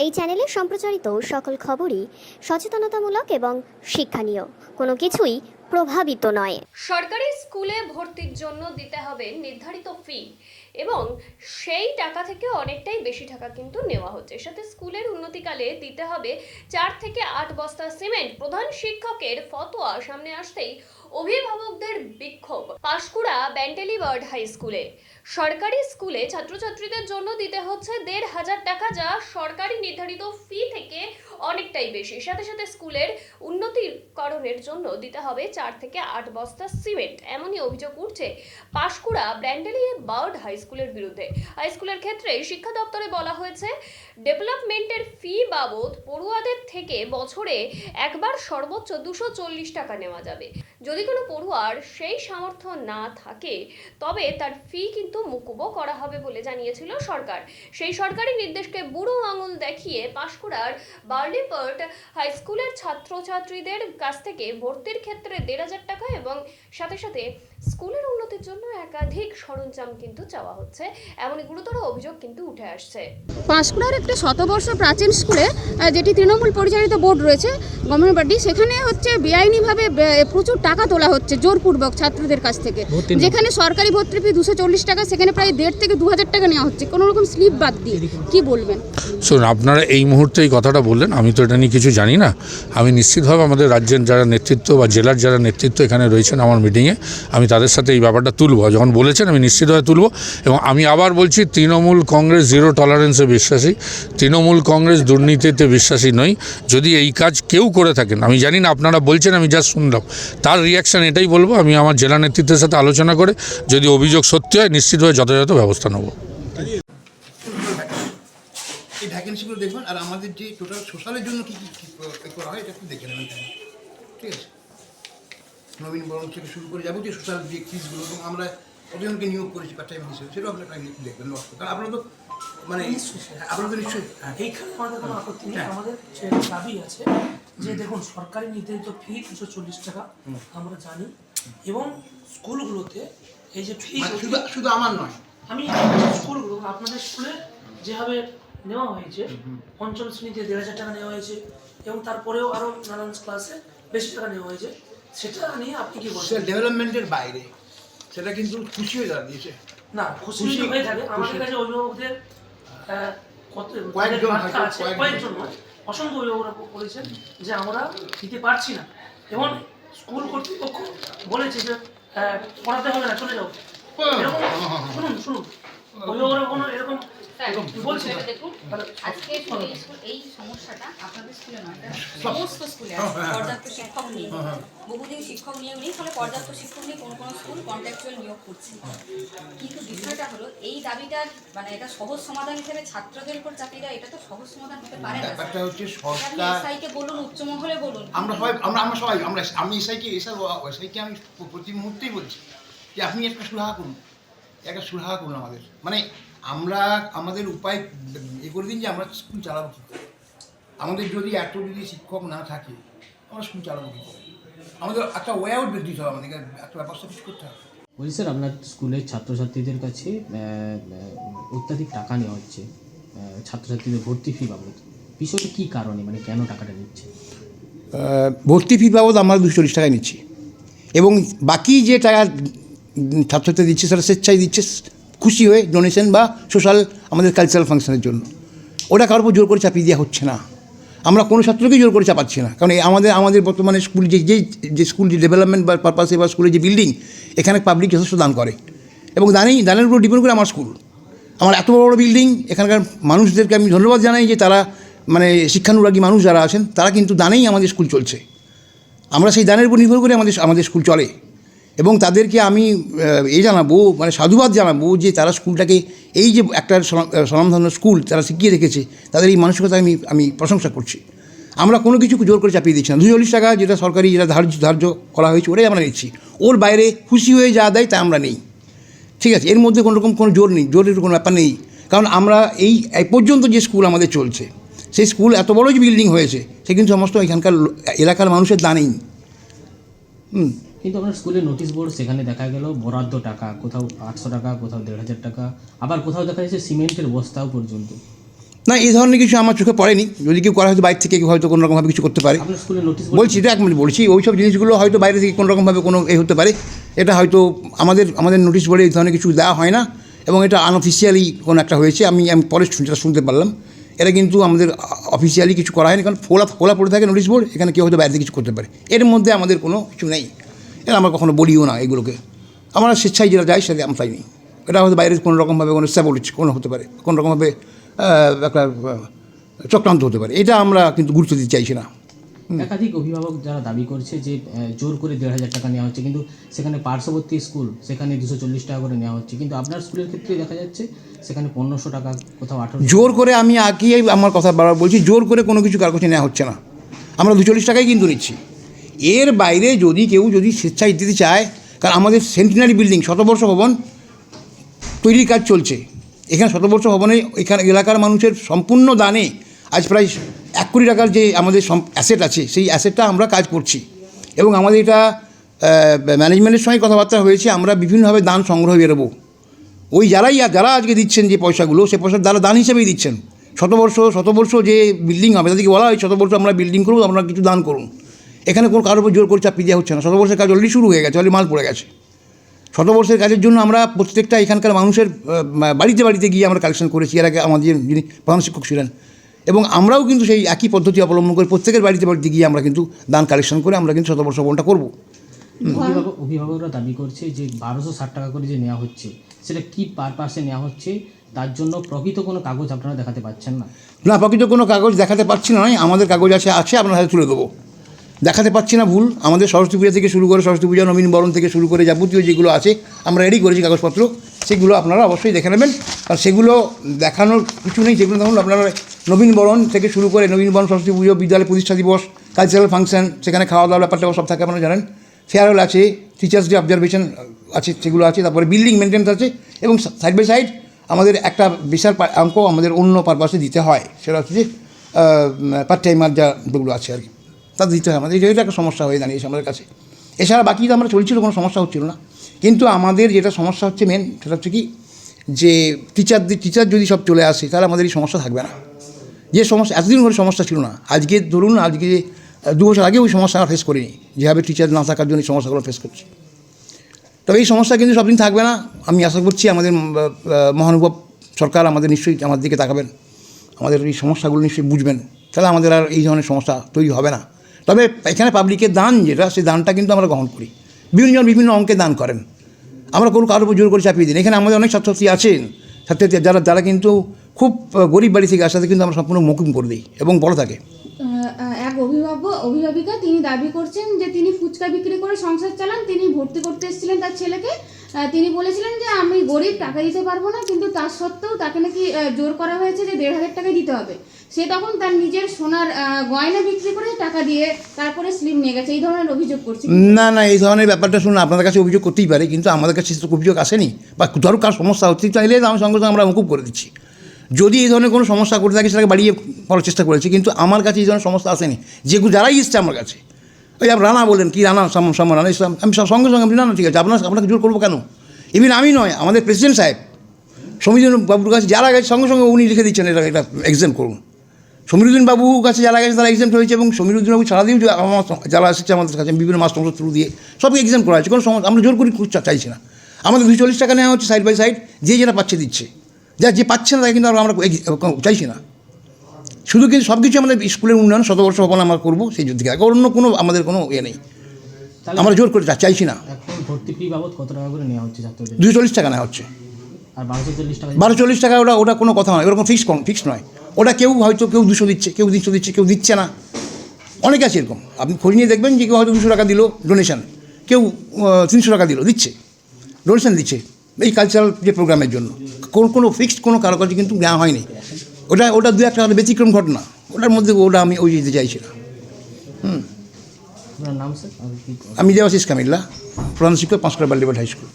এই চ্যানেলে সম্প্রচারিত সকল খবরই সচেতনতামূলক এবং শিক্ষণীয়, কোনো কিছুই প্রভাবিত নয়। সরকারি স্কুলে ভর্তির জন্য দিতে হবে নির্ধারিত ফি এবং সেই টাকা থেকে অনেকটাই বেশি টাকা কিন্তু নেওয়া হচ্ছে। সাথে স্কুলের উন্নতিকালে দিতে হবে 4 থেকে 8 বস্তা সিমেন্ট। প্রধান শিক্ষকের ফতোয়া সামনে আসতেই অভিভাবকদের বিক্ষোভ। পাঁশকুড়া ব্যান্টেলি বার্ড হাই স্কুলে সরকারি স্কুলে ছাত্রছাত্রীদের জন্য দিতে হচ্ছে 1,500 টাকা, যা সরকারি নির্ধারিত ফি থেকে অনেকটাই বেশি। সাথে সাথে স্কুলের উন্নতিকরণের জন্য দিতে হবে 4 থেকে 8 বস্তা সিমেন্ট। এমনই অভিযোগ উঠছে পাঁশকুড়া ব্যান্ডেলি বার্ড হাই স্কুলের বিরুদ্ধে। হাই স্কুলের ক্ষেত্রে শিক্ষা দপ্তরে বলা হয়েছে, ডেভেলপমেন্টের ফি বাবদ পড়ুয়াদের থেকে বছরে একবার সর্বোচ্চ 240 টাকা নেওয়া যাবে। যদি কোনো পড়ুয়ার সেই সামর্থ্য না থাকে তবে তার ফি কিন্তু মুকুবও করা হবে বলে জানিয়েছিল সরকার। সেই সরকারি নির্দেশকে বুড়ো আঙুল দেখিয়ে পাঁশকুড়ার বার্লি বার্ড হাই স্কুলের ছাত্রছাত্রীদের কাছ থেকে ভর্তির ক্ষেত্রে 1,500 টাকা এবং সাথে সাথে স্কুলের উন্নতির জন্য একাধিক সরঞ্জাম কিন্তু চাওয়া হচ্ছে। এমনই গুরুতর অভিযোগ কিন্তু উঠে আসছে। পাঁশকুড়ার একটি শতবর্ষ প্রাচীন স্কুলে, যেটি তৃণমূল পরিচালিত বোর্ড রয়েছে গভর্নমেন্ট বাড়ি, সেখানে হচ্ছে বেআইনিভাবে প্রচুর টাকা তোলা হচ্ছে জোরপূর্বক ছাত্রদের কাছ থেকে। যেখানে সরকারি ভর্তি ফি 240 টাকা, সেখানে প্রায় 1,500 থেকে 2,000 টাকা নেওয়া হচ্ছে কোনো রকম স্লিপ বাদ দিয়ে। কি বলবেন? শুনুন, আপনারা এই মুহূর্তে এই কথাটা বললেন, আমি তো এটা নিয়ে কিছু জানি না। আমি নিশ্চিতভাবে আমাদের রাজ্যের যারা নেতৃত্ব বা জেলার যারা নেতৃত্ব এখানে রয়েছেন আমার মিটিংয়ে, আমি তাদের সাথে এই ব্যাপারটা তুলব। যখন বলেছেন আমি নিশ্চিতভাবে তুলব। এবং আমি আবার বলছি, তৃণমূল কংগ্রেস জিরো টলারেন্সে বিশ্বাসী, তৃণমূল কংগ্রেস দুর্নীতিতে বিশ্বাসী নই। যদি এই কাজ কেউ করে থাকেন, আমি জানি না, আপনারা বলছেন, আমি যা শুনলাম তার রিয়াকশান এটাই বলবো, আমি আমার জেলা নেতৃত্বের সাথে আলোচনা করে যদি অভিযোগ সত্যি হয় নিশ্চিতভাবে যথাযথ ব্যবস্থা নেব। এই ভ্যাকেন্সিগুলো দেখবেন, আর আমাদের যে টোটাল সোশ্যালের জন্য কী কী করা হয় এটা একটু দেখে নেবেন, ঠিক আছে? নবীনবরণ থেকে শুরু করে যাবতীয় সোশ্যাল যে ফিসগুলো, এবং আমরা কতজনকে নিয়োগ করেছি পার্ট টাইম হিসেবে, সেটাও আপনারা একটু দেখবেন। কারণ আপনারা তো মানে আপনারা তো নিশ্চয়ই এইখানে আমাদের কোনো আপত্তি নেই। আমাদের যে দাবি আছে যে দেখুন, সরকারি নির্ধারিত ফি 240 টাকা আমরা জানি, এবং স্কুলগুলোতে এই যে ফি শুধু আমার নয়, আমি স্কুলগুলো আপনাদের স্কুলে যেভাবে নেওয়া হয়েছে, পঞ্চম শ্রেণীতে 1,500 টাকা নেওয়া হয়েছে, এবং তারপরেও আরও নানান ক্লাসে বেশি টাকা নেওয়া হয়েছে, সেটা নিয়ে আপনি কি বলছেন? ডেভেলপমেন্টের বাইরে সেটা কিন্তু খুশি হয়ে দাঁড়িয়েছে না, খুশি হয়ে থাকে। আমাদের কাছে অভিভাবকদের কয়েকজন নয়, অসংখ্য অভিভাবকরা বলেছেন যে আমরা দিতে পারছি না, এবং স্কুল কর্তৃপক্ষ বলেছে যে পড়াতে হবে না, চলে যাও। এরকম শুনুন অভিভাবকরা কোনো এরকম বলছে। দেখুন, আজকে এই সমস্যাটা আপনাদের স্কুলে নয়, সমস্ত স্কুলে আছে। পর্যাপ্ত শিক্ষক নেই, বহুদিন শিক্ষক নিয়োগ নেই, ফলে পর্যাপ্ত শিক্ষক নেই, কোনো কোনো স্কুল কন্ট্রাকচুয়াল নিয়োগ করছে। কিন্তু বিষয়টা হলো, এই দাবিটার মানে এটা সহজ সমাধান হিসেবে ছাত্রদের উপর চাপিয়ে দেওয়া, এটা তো সহজ সমাধান হতে পারে না। ব্যাপারটা হচ্ছে সরকার, এসআইকে বলুন, উচ্চ মহলে বলুন, আমি এসআইকে আমি প্রতি মুহূর্তেই বলছি যে আপনি একটা সুরাহা করুন আমাদের, মানে আমরা আমাদের উপায় করে দিন যে আমরা স্কুল চালাবো কী করে। আমাদের যদি শিক্ষক না থাকে, আমরা স্কুল চালাবো কী করে? আমাদের একটা ওয়ে আউট দিতে হবে, আমাদেরকে একটা ব্যবস্থা কিছু করতে হবে। বলছি স্যার, আপনার স্কুলের ছাত্রছাত্রীদের কাছে অত্যাধিক টাকা নেওয়া হচ্ছে ছাত্রছাত্রীদের ভর্তি ফি বাবদ। বিষয়টা কী কারণে, মানে কেন টাকাটা নিচ্ছে? ভর্তি ফি বাবদ আমরা 240 টাকায় নিচ্ছি, এবং বাকি যে টাকা ছাত্রছাত্রী দিচ্ছে সেটা স্বেচ্ছায় দিচ্ছে, খুশি হয়ে ডোনেশন বা সোশ্যাল আমাদের কালচারাল ফাংশনের জন্য। ওটা কারোর উপর জোর করে চাপিয়ে দেওয়া হচ্ছে না, আমরা কোনো ছাত্রকেই জোর করে চাপাচ্ছি না। কারণ আমাদের বর্তমানে স্কুল যে স্কুল যে ডেভেলপমেন্ট বা পারপাসে বা স্কুলের যে বিল্ডিং, এখানে পাবলিক যথেষ্ট দান করে, এবং দানের উপর ডিপেন্ড করে আমার স্কুল। আমার এত বড় বড় বিল্ডিং, এখানকার মানুষদেরকে আমি ধন্যবাদ জানাই যে তারা মানে শিক্ষানুরাগী মানুষ যারা আছেন, তারা কিন্তু দানেই আমাদের স্কুল চলছে। আমরা সেই দানের উপর নির্ভর করে আমাদের স্কুল চলে, এবং তাদেরকে আমি জানাবো, মানে সাধুবাদ জানাবো যে তারা স্কুলটাকে এই যে একটা স্বনামধন্য স্কুল তারা শিখিয়ে রেখেছে, তাদের এই মানসিকতা আমি প্রশংসা করছি। আমরা কোনো কিছু জোর করে চাপিয়ে দিচ্ছি না। 240 টাকা যেটা সরকারি যেটা ধার্য করা হয়েছে ওটাই আমরা নিচ্ছি, ওর বাইরে খুশি হয়ে যা দেয় তা আমরা নেই, ঠিক আছে? এর মধ্যে কোনো রকম কোনো জোরের কোনো ব্যাপার নেই। কারণ আমরা এই পর্যন্ত যে স্কুল আমাদের চলছে, সেই স্কুল এত বড় যে বিল্ডিং হয়েছে, সে কিন্তু সমস্ত এখানকার এলাকার মানুষের দানেই। কিন্তু আপনার স্কুলের নোটিশ বোর্ড, সেখানে দেখা গেল বরাদ্দ টাকা কোথাও 800 টাকা, কোথাও 1,500 টাকা, আবার কোথাও দেখা যাচ্ছে সিমেন্টের বস্তাও পর্যন্ত। না, এই ধরনের কিছু আমার চোখে পড়েনি। যদি কেউ করা হয়তো বাইরে থেকে কেউ হয়তো কোনো রকমভাবে কিছু করতে পারে। আপনার স্কুলে নোটিশ বলছি এটা একমিনিট বলছি, ওই সব জিনিসগুলো হয়তো বাইরে থেকে কোনো রকমভাবে কোনো হতে পারে। এটা হয়তো আমাদের নোটিশ বোর্ডে এই ধরনের কিছু দেওয়া হয় না, এবং এটা আনঅফিসিয়ালি কোনো একটা হয়েছে। আমি পরে যেটা শুনতে পারলাম, এটা কিন্তু আমাদের অফিসিয়ালি কিছু করা হয়নি, কারণ খোলা পড়ে থাকে নোটিশ বোর্ড, এখানে কেউ হয়তো বাইরে থেকে কিছু করতে পারে। এর মধ্যে আমাদের কোনো কিছু নেই, এটা আমরা কখনো বলিও না এগুলোকে। আমরা স্বেচ্ছায় যেটা যাই সেটা আমরা পাইনি। এটা হয়তো বাইরে কোনো রকমভাবে কোনো স্যাবোটেজ কোনো হতে পারে, কোনো রকমভাবে একটা চক্রান্ত হতে পারে, এটা আমরা কিন্তু গুরুত্ব দিতে চাইছি না। একাধিক অভিভাবক যারা দাবি করছে যে জোর করে 1,500 টাকা নেওয়া হচ্ছে, কিন্তু সেখানে পার্শ্ববর্তী স্কুল সেখানে 240 টাকা করে নেওয়া হচ্ছে, কিন্তু আপনার স্কুলের ক্ষেত্রে দেখা যাচ্ছে সেখানে 1500 টাকা, কোথাও 1800। জোর করে, আমি আগেই আমার কথা বারবার বলছি, জোর করে কোনো কিছু কার কাছে নেওয়া হচ্ছে না। আমরা 240 টাকাই কিন্তু নিচ্ছি। এর বাইরে কেউ যদি স্বেচ্ছায় দিতে চায়, কারণ আমাদের সেন্টিনারি বিল্ডিং শতবর্ষ ভবন তৈরির কাজ চলছে। এখানে শতবর্ষ ভবনে এখানে এলাকার মানুষের সম্পূর্ণ দানে আজ প্রায় 1 কোটি টাকার যে আমাদের অ্যাসেট আছে, সেই অ্যাসেটটা আমরা কাজ করছি। এবং আমাদের এটা ম্যানেজমেন্টের সঙ্গে কথাবার্তা হয়েছে, আমরা বিভিন্নভাবে দান সংগ্রহ বেরোবো। ওই যারা আজকে দিচ্ছেন যে পয়সাগুলো, সে পয়সা তারা দান হিসেবেই দিচ্ছেন। শতবর্ষ যে বিল্ডিং হবে, তাদেরকে বলা হয় শতবর্ষ আমরা বিল্ডিং করব, আমরা কিছু দান করুন। এখানে কোনো কারোর উপর জোর করে চাপিয়ে দেওয়া হচ্ছে না। শতবর্ষের কাজ অলরেডি শুরু হয়ে গেছে, অলরেডি মাল পড়ে গেছে। শতবর্ষের কাজের জন্য আমরা প্রত্যেকটা এখানকার মানুষের বাড়িতে গিয়ে আমরা কালেকশন করেছি। এর আগে আমাদের যিনি প্রধান শিক্ষক ছিলেন, এবং আমরাও কিন্তু সেই একই পদ্ধতি অবলম্বন করে প্রত্যেকের বাড়িতে গিয়ে আমরা কিন্তু দান কালেকশন করে আমরা কিন্তু শতবর্ষ ভবনটা করবো। অভিভাবকরা দাবি করছে যে 1260 টাকা করে যে নেওয়া হচ্ছে, সেটা কি পারপাসে নেওয়া হচ্ছে, তার জন্য প্রকৃত কোনো কাগজ আপনারা দেখাতে পাচ্ছেন না। না, প্রকৃত কোনো কাগজ দেখাতে পারছি না, নয় আমাদের কাগজ আছে আপনার হাতে তুলে দেবো। দেখাতে পারছি না ভুল। আমাদের সরস্বতী পূজা থেকে শুরু করে, সরস্বতী পূজা নবীন বরণ থেকে শুরু করে যাবতীয় যেগুলো আছে আমরা রেডি করেছি কাগজপত্র, সেগুলো আপনারা অবশ্যই দেখে নেবেন। আর সেগুলো দেখানোর কিছু নেই। সেগুলো দেখুন, আপনারা নবীন বরণ থেকে শুরু করে নবীন বরণ, সরস্বতী পুজো, বিদ্যালয় প্রতিষ্ঠা দিবস, কালচারাল ফাংশন, সেখানে খাওয়া দাওয়ার ব্যাপারটা সব থাকে আপনারা জানেন। ফেয়ারওয়েল আছে, টিচার্স ডে অবজারভেশন আছে, সেগুলো আছে। তারপরে বিল্ডিং মেনটেন্স আছে, এবং সাইড বাই সাইড আমাদের একটা বিশাল অঙ্ক আমাদের অন্য পারপাসে দিতে হয়। সেটা হচ্ছে যে পার্ট টাইমার যেগুলো আছে আর কি, তা দিতে হয় আমাদের। এটা একটা সমস্যা হয়ে দাঁড়িয়েছে আমাদের কাছে। এছাড়া বাকি তো আমরা চলছিল, কোনো সমস্যা হচ্ছিল না। কিন্তু আমাদের যেটা সমস্যা হচ্ছে মেন, সেটা হচ্ছে কি, যে টিচার যদি সব চলে আসে, তাহলে আমাদের এই সমস্যা থাকবে না। যে সমস্যা এতদিন ধরে সমস্যা ছিল না, আজকে ধরুন, আজকে 2 বছর আগে ওই সমস্যা ফেস করিনি, যেভাবে টিচার না থাকার জন্য এই সমস্যাগুলো ফেস করছি। তবে এই সমস্যা কিন্তু সব দিন থাকবে না। আমি আশা করছি আমাদের মহানুভব সরকার আমাদের নিশ্চয়ই আমার দিকে তাকাবেন, আমাদের এই সমস্যাগুলো নিশ্চয়ই বুঝবেন, তাহলে আমাদের আর এই ধরনের সমস্যা তৈরি হবে না। তবে এখানে পাবলিকের দান যেটা, সেই দানটা কিন্তু আমরা গ্রহণ করি। বিভিন্নজন বিভিন্ন অঙ্কে দান করেন, আমরা কোনো কারোর উপর জোর করে চাপিয়ে দিন। এখানে আমাদের অনেক ছাত্রছাত্রী আছেন, ছাত্রছাত্রী যারা কিন্তু খুব গরিব বাড়ি থেকে আসে, কিন্তু আমরা সম্পূর্ণ মকুম করে দিই এবং বড় থাকে। এক অভিভাবিকা তিনি দাবি করছেন যে তিনি ফুচকা বিক্রি করে সংসার চালান। তিনি ভর্তি করতে এসেছিলেন তার ছেলেকে। তিনি বলেছিলেন যে আমি গরিব, টাকা দিতে পারবো না, কিন্তু তার সত্ত্বেও তাকে নাকি জোর করা হয়েছে যে 1,500 টাকাই দিতে হবে। সে তখন তার নিজের সোনার গয়না বিক্রি করে টাকা দিয়ে তারপরে স্লিপ নিয়ে গেছে। এই ধরনের অভিযোগ করছে। না, এই ধরনের ব্যাপারটা শুনুন, আপনাদের কাছে অভিযোগ করতেই পারে, কিন্তু আমাদের কাছে তো অভিযোগ আসেনি। বা ধরো কার সমস্যা হচ্ছে, চাইলে আমি সঙ্গে সঙ্গে আমরা মুকুব করে দিচ্ছি। যদি এই ধরনের কোনো সমস্যা করে থাকে, সেটাকে বাড়িয়ে পড়ার চেষ্টা করেছি, কিন্তু আমার কাছে এই ধরনের সমস্যা আসেনি। যারাই এসছে আমার কাছে, ওই রানা বলেন, কি রানা সম্মান রানা ইসলাম, আমি সঙ্গে সঙ্গে না ঠিক আছে, আপনাকে জোর করবো কেন? ইভিন আমি নয়, আমাদের প্রেসিডেন্ট সাহেব সমীরুদ্দিন বাবুর কাছে যারা গেছে, সঙ্গে সঙ্গে উনি লিখে দিচ্ছেন এটা এক্সাম করুন। সমীরুদ্দিন বাবুর কাছে যারা গেছে তারা এক্সাম হয়েছে, এবং সমীরুদ্দিন বাবু ছাড়া দিয়েও যারা এসেছে আমাদের কাছে বিভিন্ন মাস্টার থ্রু দিয়ে সবকে এক্সাম করা হয়েছে। কোনো সমস্যা আমরা জোর করি চাইছি না। আমাদের 240 টাকা নেওয়া হচ্ছে সাইড বাই সাইড, যেটা পাচ্ছে দিচ্ছে, যে পাচ্ছে না তাকে কিন্তু আমরা চাইছি না। শুধু কিন্তু সব কিছু আমাদের স্কুলের উন্নয়ন, শতবর্ষ ভবন আমরা করবো, সেই দিকে অন্য কোনো আমাদের কোনো নেই, আমরা জোর করে চাইছি না। এখন ভর্তি ফি বাবদ কত টাকা করে নেওয়া হচ্ছে ছাত্রদের? 240 টাকা নেওয়া হচ্ছে। আর 1240 টাকা? 1240 টাকা ওটা কোনো কথা নয়, ওরকম ফিক্সড নয়। ওটা কেউ হয়তো 200 দিচ্ছে, কেউ 300 দিচ্ছে, কেউ দিচ্ছে না, অনেক আছে এরকম। আপনি খোঁজ নিয়ে দেখবেন যে কেউ হয়তো 200 টাকা দিল ডোনেশন, কেউ 300 টাকা দিচ্ছে ডোনেশন দিচ্ছে এই কালচারাল যে প্রোগ্রামের জন্য। কোনো ফিক্সড কোনো কারো কাছে কিন্তু নেওয়া হয়নি। ওটা 2-1 টাকা ব্যতিক্রম ঘটনা, ওটার মধ্যে আমি দিতে চাইছি না। নাম স্যার? আমি দেওয়াশিস কামিল্লা, প্রধান শিক্ষক, পাঁশকুড়া বাল্যবাড়ি হাই স্কুল।